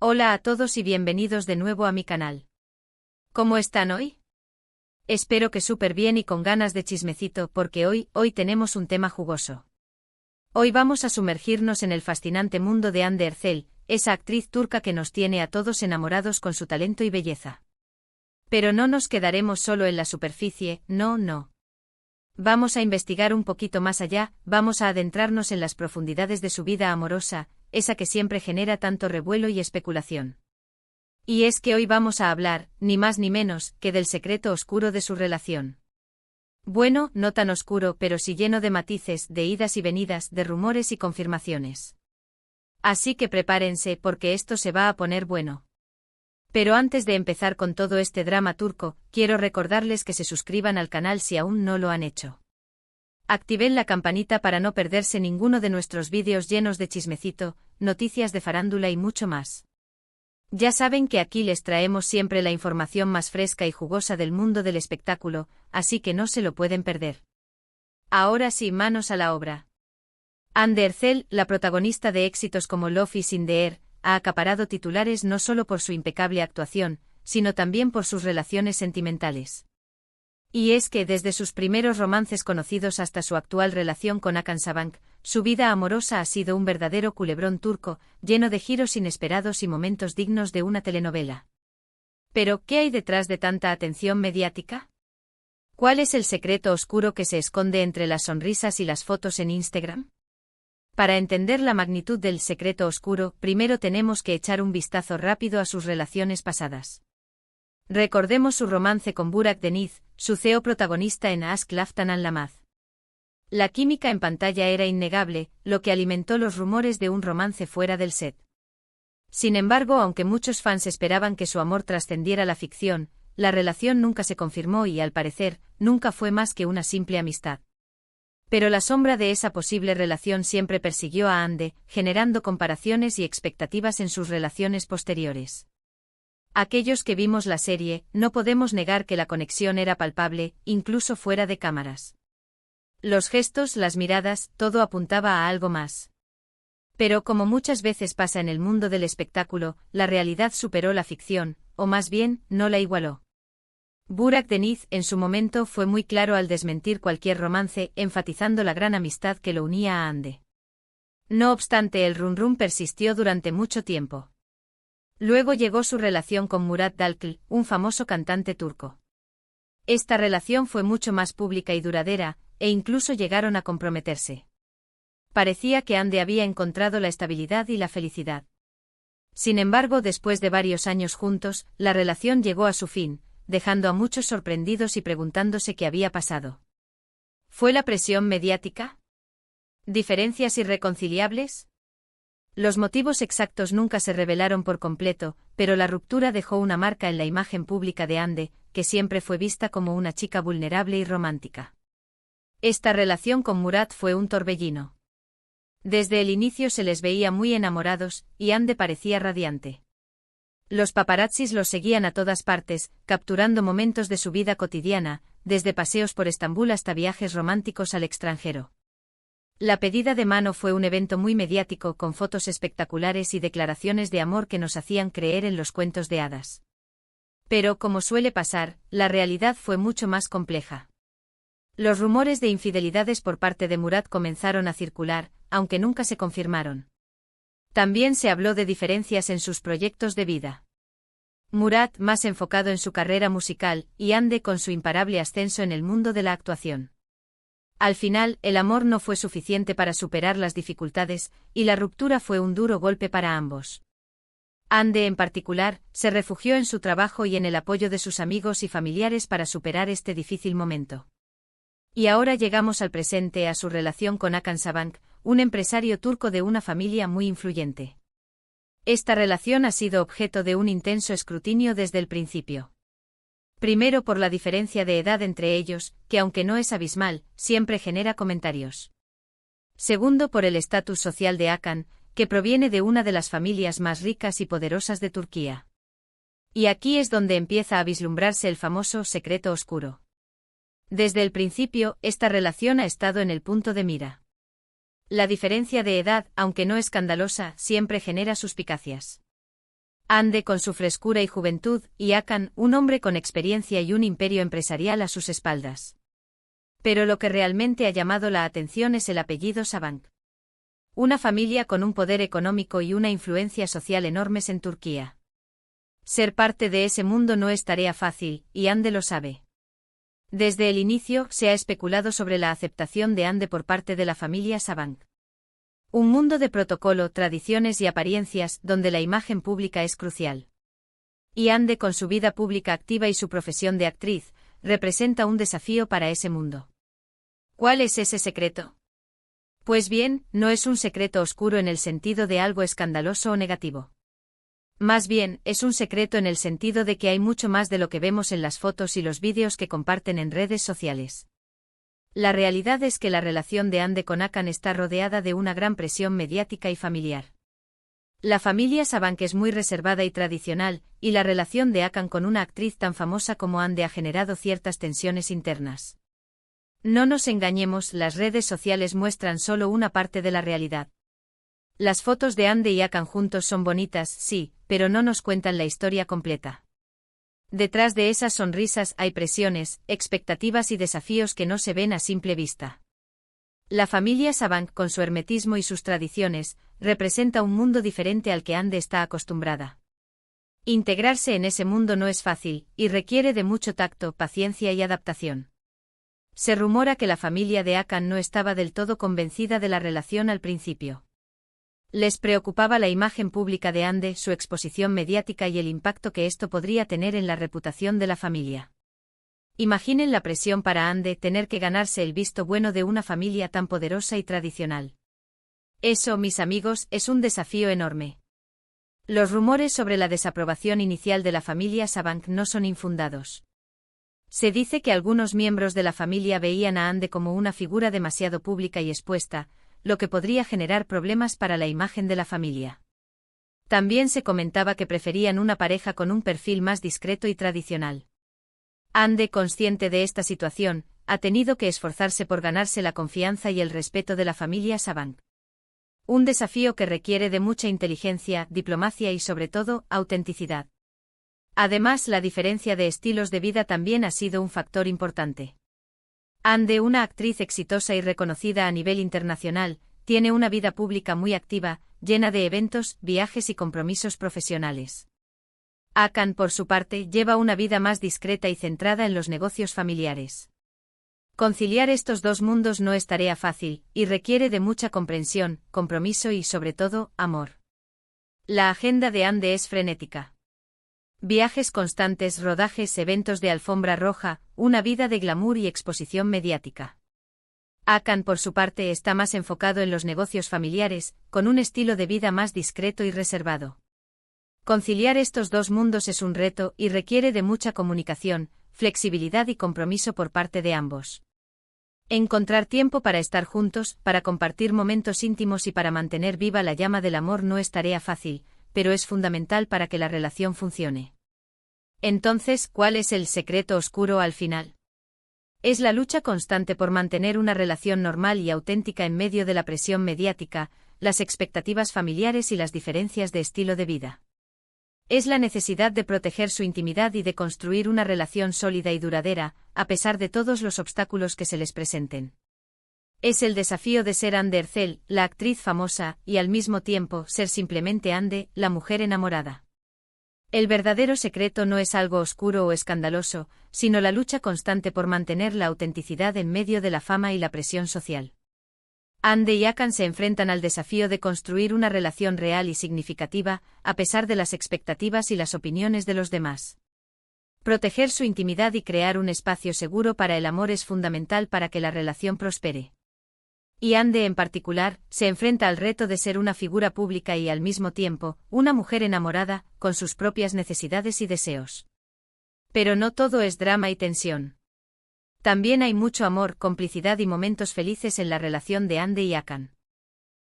Hola a todos y bienvenidos de nuevo a mi canal. ¿Cómo están hoy? Espero que súper bien y con ganas de chismecito porque hoy tenemos un tema jugoso. Hoy vamos a sumergirnos en el fascinante mundo de Hande Erçel, esa actriz turca que nos tiene a todos enamorados con su talento y belleza. Pero no nos quedaremos solo en la superficie, no. Vamos a investigar un poquito más allá, vamos a adentrarnos en las profundidades de su vida amorosa, esa que siempre genera tanto revuelo y especulación. Y es que hoy vamos a hablar, ni más ni menos, que del secreto oscuro de su relación. Bueno, no tan oscuro, pero sí lleno de matices, de idas y venidas, de rumores y confirmaciones. Así que prepárense porque esto se va a poner bueno. Pero antes de empezar con todo este drama turco, quiero recordarles que se suscriban al canal si aún no lo han hecho. Activen la campanita para no perderse ninguno de nuestros vídeos llenos de chismecito, noticias de farándula y mucho más. Ya saben que aquí les traemos siempre la información más fresca y jugosa del mundo del espectáculo, así que no se lo pueden perder. Ahora sí, manos a la obra. Hande Erçel, la protagonista de éxitos como Love is in the Air, ha acaparado titulares no solo por su impecable actuación, sino también por sus relaciones sentimentales. Y es que desde sus primeros romances conocidos hasta su actual relación con Hakan Sabancı, su vida amorosa ha sido un verdadero culebrón turco, lleno de giros inesperados y momentos dignos de una telenovela. Pero, ¿qué hay detrás de tanta atención mediática? ¿Cuál es el secreto oscuro que se esconde entre las sonrisas y las fotos en Instagram? Para entender la magnitud del secreto oscuro, primero tenemos que echar un vistazo rápido a sus relaciones pasadas. Recordemos su romance con Burak Deniz, su CEO protagonista en Aşk Laftan Anlamaz. La química en pantalla era innegable, lo que alimentó los rumores de un romance fuera del set. Sin embargo, aunque muchos fans esperaban que su amor trascendiera la ficción, la relación nunca se confirmó y, al parecer, nunca fue más que una simple amistad. Pero la sombra de esa posible relación siempre persiguió a Hande, generando comparaciones y expectativas en sus relaciones posteriores. Aquellos que vimos la serie, no podemos negar que la conexión era palpable, incluso fuera de cámaras. Los gestos, las miradas, todo apuntaba a algo más. Pero como muchas veces pasa en el mundo del espectáculo, la realidad superó la ficción, o más bien, no la igualó. Burak Deniz, en su momento, fue muy claro al desmentir cualquier romance, enfatizando la gran amistad que lo unía a Hande. No obstante, el run persistió durante mucho tiempo. Luego llegó su relación con Murat Dalkılıç, un famoso cantante turco. Esta relación fue mucho más pública y duradera, e incluso llegaron a comprometerse. Parecía que Hande había encontrado la estabilidad y la felicidad. Sin embargo, después de varios años juntos, la relación llegó a su fin, dejando a muchos sorprendidos y preguntándose qué había pasado. ¿Fue la presión mediática? ¿Diferencias irreconciliables? Los motivos exactos nunca se revelaron por completo, pero la ruptura dejó una marca en la imagen pública de Hande, que siempre fue vista como una chica vulnerable y romántica. Esta relación con Murat fue un torbellino. Desde el inicio se les veía muy enamorados, y Hande parecía radiante. Los paparazzis los seguían a todas partes, capturando momentos de su vida cotidiana, desde paseos por Estambul hasta viajes románticos al extranjero. La pedida de mano fue un evento muy mediático con fotos espectaculares y declaraciones de amor que nos hacían creer en los cuentos de hadas. Pero, como suele pasar, la realidad fue mucho más compleja. Los rumores de infidelidades por parte de Murat comenzaron a circular, aunque nunca se confirmaron. También se habló de diferencias en sus proyectos de vida. Murat más enfocado en su carrera musical, y Hande con su imparable ascenso en el mundo de la actuación. Al final, el amor no fue suficiente para superar las dificultades, y la ruptura fue un duro golpe para ambos. Hande, en particular, se refugió en su trabajo y en el apoyo de sus amigos y familiares para superar este difícil momento. Y ahora llegamos al presente, a su relación con Hakan Sabancı, un empresario turco de una familia muy influyente. Esta relación ha sido objeto de un intenso escrutinio desde el principio. Primero por la diferencia de edad entre ellos, que aunque no es abismal, siempre genera comentarios. Segundo por el estatus social de Hakan, que proviene de una de las familias más ricas y poderosas de Turquía. Y aquí es donde empieza a vislumbrarse el famoso secreto oscuro. Desde el principio, esta relación ha estado en el punto de mira. La diferencia de edad, aunque no escandalosa, siempre genera suspicacias. Ande con su frescura y juventud, y Hakan, un hombre con experiencia y un imperio empresarial a sus espaldas. Pero lo que realmente ha llamado la atención es el apellido Sabank. Una familia con un poder económico y una influencia social enormes en Turquía. Ser parte de ese mundo no es tarea fácil, y Ande lo sabe. Desde el inicio se ha especulado sobre la aceptación de Ande por parte de la familia Sabank. Un mundo de protocolo, tradiciones y apariencias donde la imagen pública es crucial. Y Ande, con su vida pública activa y su profesión de actriz, representa un desafío para ese mundo. ¿Cuál es ese secreto? Pues bien, no es un secreto oscuro en el sentido de algo escandaloso o negativo. Más bien, es un secreto en el sentido de que hay mucho más de lo que vemos en las fotos y los vídeos que comparten en redes sociales. La realidad es que la relación de Ande con Hakan está rodeada de una gran presión mediática y familiar. La familia Sabank es muy reservada y tradicional, y la relación de Hakan con una actriz tan famosa como Ande ha generado ciertas tensiones internas. No nos engañemos, las redes sociales muestran solo una parte de la realidad. Las fotos de Ande y Hakan juntos son bonitas, sí, pero no nos cuentan la historia completa. Detrás de esas sonrisas hay presiones, expectativas y desafíos que no se ven a simple vista. La familia Sabank, con su hermetismo y sus tradiciones, representa un mundo diferente al que Ande está acostumbrada. Integrarse en ese mundo no es fácil, y requiere de mucho tacto, paciencia y adaptación. Se rumora que la familia de Hakan no estaba del todo convencida de la relación al principio. Les preocupaba la imagen pública de Ande, su exposición mediática y el impacto que esto podría tener en la reputación de la familia. Imaginen la presión para Ande tener que ganarse el visto bueno de una familia tan poderosa y tradicional. Eso, mis amigos, es un desafío enorme. Los rumores sobre la desaprobación inicial de la familia Sabank no son infundados. Se dice que algunos miembros de la familia veían a Ande como una figura demasiado pública y expuesta, lo que podría generar problemas para la imagen de la familia. También se comentaba que preferían una pareja con un perfil más discreto y tradicional. Ande, consciente de esta situación, ha tenido que esforzarse por ganarse la confianza y el respeto de la familia Sabank. Un desafío que requiere de mucha inteligencia, diplomacia y sobre todo, autenticidad. Además, la diferencia de estilos de vida también ha sido un factor importante. Ande, una actriz exitosa y reconocida a nivel internacional, tiene una vida pública muy activa, llena de eventos, viajes y compromisos profesionales. Hakan, por su parte, lleva una vida más discreta y centrada en los negocios familiares. Conciliar estos dos mundos no es tarea fácil, y requiere de mucha comprensión, compromiso y, sobre todo, amor. La agenda de Ande es frenética. Viajes constantes, rodajes, eventos de alfombra roja, una vida de glamour y exposición mediática. Hakan, por su parte, está más enfocado en los negocios familiares, con un estilo de vida más discreto y reservado. Conciliar estos dos mundos es un reto y requiere de mucha comunicación, flexibilidad y compromiso por parte de ambos. Encontrar tiempo para estar juntos, para compartir momentos íntimos y para mantener viva la llama del amor no es tarea fácil, pero es fundamental para que la relación funcione. Entonces, ¿cuál es el secreto oscuro al final? Es la lucha constante por mantener una relación normal y auténtica en medio de la presión mediática, las expectativas familiares y las diferencias de estilo de vida. Es la necesidad de proteger su intimidad y de construir una relación sólida y duradera, a pesar de todos los obstáculos que se les presenten. Es el desafío de ser Ande Erçel, la actriz famosa, y al mismo tiempo ser simplemente Ande, la mujer enamorada. El verdadero secreto no es algo oscuro o escandaloso, sino la lucha constante por mantener la autenticidad en medio de la fama y la presión social. Ande y Hakan se enfrentan al desafío de construir una relación real y significativa, a pesar de las expectativas y las opiniones de los demás. Proteger su intimidad y crear un espacio seguro para el amor es fundamental para que la relación prospere. Y Ande en particular, se enfrenta al reto de ser una figura pública y al mismo tiempo, una mujer enamorada, con sus propias necesidades y deseos. Pero no todo es drama y tensión. También hay mucho amor, complicidad y momentos felices en la relación de Ande y Hakan.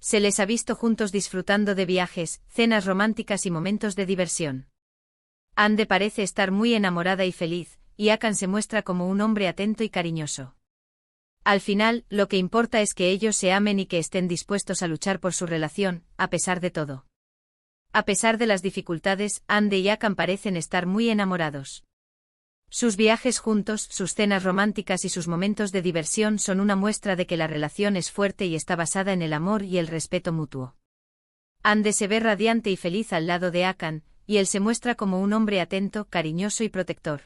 Se les ha visto juntos disfrutando de viajes, cenas románticas y momentos de diversión. Ande parece estar muy enamorada y feliz, y Hakan se muestra como un hombre atento y cariñoso. Al final, lo que importa es que ellos se amen y que estén dispuestos a luchar por su relación, a pesar de todo. A pesar de las dificultades, Ande y Hakan parecen estar muy enamorados. Sus viajes juntos, sus cenas románticas y sus momentos de diversión son una muestra de que la relación es fuerte y está basada en el amor y el respeto mutuo. Ande se ve radiante y feliz al lado de Hakan, y él se muestra como un hombre atento, cariñoso y protector.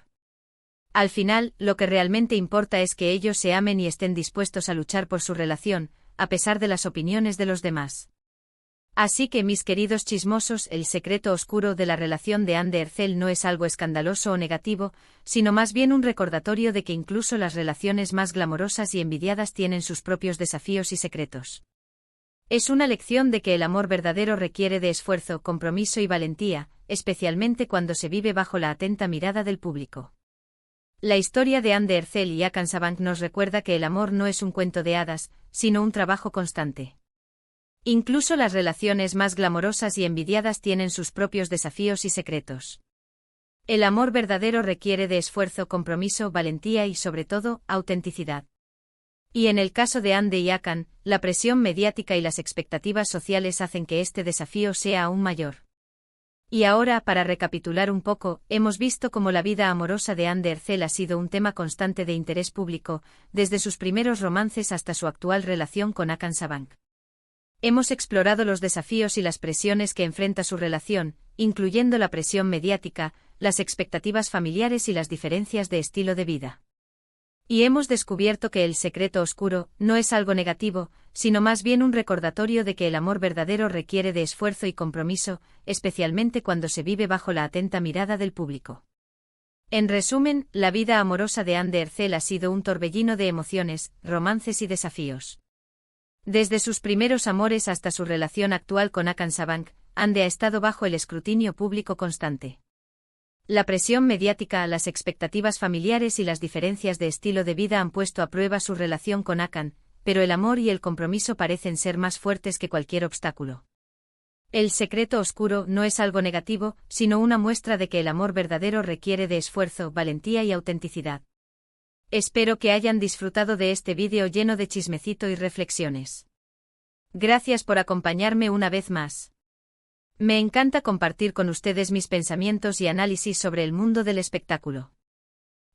Al final, lo que realmente importa es que ellos se amen y estén dispuestos a luchar por su relación, a pesar de las opiniones de los demás. Así que, mis queridos chismosos, el secreto oscuro de la relación de Ande y Ercel no es algo escandaloso o negativo, sino más bien un recordatorio de que incluso las relaciones más glamorosas y envidiadas tienen sus propios desafíos y secretos. Es una lección de que el amor verdadero requiere de esfuerzo, compromiso y valentía, especialmente cuando se vive bajo la atenta mirada del público. La historia de Ande y Ercel y Hakan Sabank nos recuerda que el amor no es un cuento de hadas, sino un trabajo constante. Incluso las relaciones más glamorosas y envidiadas tienen sus propios desafíos y secretos. El amor verdadero requiere de esfuerzo, compromiso, valentía y, sobre todo, autenticidad. Y en el caso de Ande y Hakan, la presión mediática y las expectativas sociales hacen que este desafío sea aún mayor. Y ahora, para recapitular un poco, hemos visto cómo la vida amorosa de Ande y Ercel ha sido un tema constante de interés público, desde sus primeros romances hasta su actual relación con Hakan Sabank. Hemos explorado los desafíos y las presiones que enfrenta su relación, incluyendo la presión mediática, las expectativas familiares y las diferencias de estilo de vida. Y hemos descubierto que el secreto oscuro no es algo negativo, sino más bien un recordatorio de que el amor verdadero requiere de esfuerzo y compromiso, especialmente cuando se vive bajo la atenta mirada del público. En resumen, la vida amorosa de Ande y Ercel ha sido un torbellino de emociones, romances y desafíos. Desde sus primeros amores hasta su relación actual con Hakan Sabank, Ande ha estado bajo el escrutinio público constante. La presión mediática, las expectativas familiares y las diferencias de estilo de vida han puesto a prueba su relación con Hakan, pero el amor y el compromiso parecen ser más fuertes que cualquier obstáculo. El secreto oscuro no es algo negativo, sino una muestra de que el amor verdadero requiere de esfuerzo, valentía y autenticidad. Espero que hayan disfrutado de este vídeo lleno de chismecito y reflexiones. Gracias por acompañarme una vez más. Me encanta compartir con ustedes mis pensamientos y análisis sobre el mundo del espectáculo.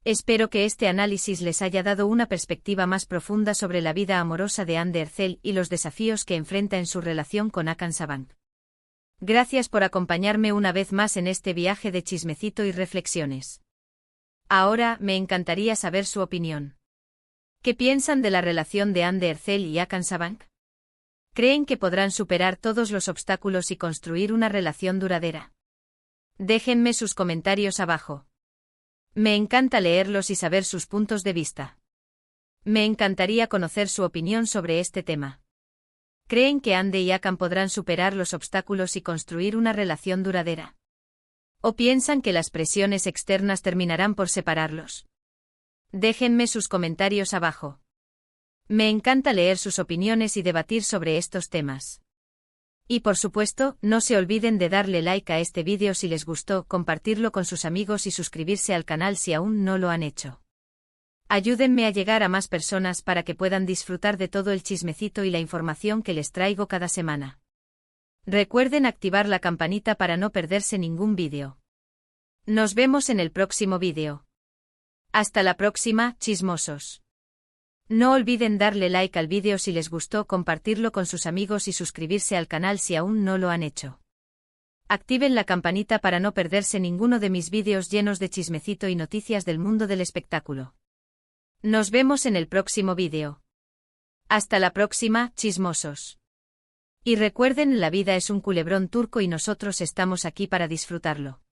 Espero que este análisis les haya dado una perspectiva más profunda sobre la vida amorosa de Ande y Ercel y los desafíos que enfrenta en su relación con Hakan Sabank. Gracias por acompañarme una vez más en este viaje de chismecito y reflexiones. Ahora, me encantaría saber su opinión. ¿Qué piensan de la relación de Ande y Ercel y Hakan Sabank? ¿Creen que podrán superar todos los obstáculos y construir una relación duradera? Déjenme sus comentarios abajo. Me encanta leerlos y saber sus puntos de vista. Me encantaría conocer su opinión sobre este tema. ¿Creen que Ande y Hakan podrán superar los obstáculos y construir una relación duradera? ¿O piensan que las presiones externas terminarán por separarlos? Déjenme sus comentarios abajo. Me encanta leer sus opiniones y debatir sobre estos temas. Y por supuesto, no se olviden de darle like a este vídeo si les gustó, compartirlo con sus amigos y suscribirse al canal si aún no lo han hecho. Ayúdenme a llegar a más personas para que puedan disfrutar de todo el chismecito y la información que les traigo cada semana. Recuerden activar la campanita para no perderse ningún vídeo. Nos vemos en el próximo vídeo. Hasta la próxima, chismosos. No olviden darle like al vídeo si les gustó, compartirlo con sus amigos y suscribirse al canal si aún no lo han hecho. Activen la campanita para no perderse ninguno de mis vídeos llenos de chismecito y noticias del mundo del espectáculo. Nos vemos en el próximo vídeo. Hasta la próxima, chismosos. Y recuerden, la vida es un culebrón turco y nosotros estamos aquí para disfrutarlo.